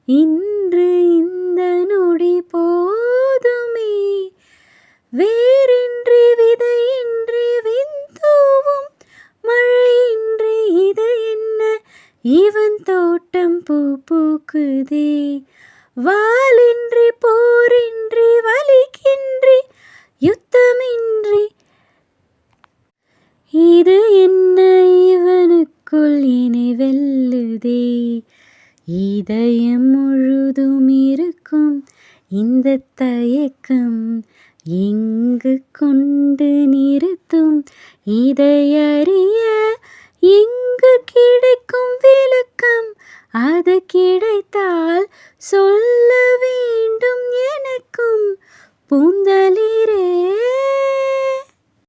இன்று இந்த நொடி போதுமே. வேரின்றி விதையின்றி விண்தூவும் மழையின்றி இது என்ன இவன் தோட்டம் பூ பூக்குதே. வாளின்றி போரின்றி வலிக்கின்றி யுத்தமின்றி இது என்ன இவனுக்குள் இனி வெல்லுதே. இதயம் முழுதும் இருக்கும் இந்த தயக்கம் எங்கு கொண்டு நிறுத்தும் இதையறிய எங்கு கிடைக்கும் விளக்கம் அது கிடைத்தால் சொல்ல வேண்டும்.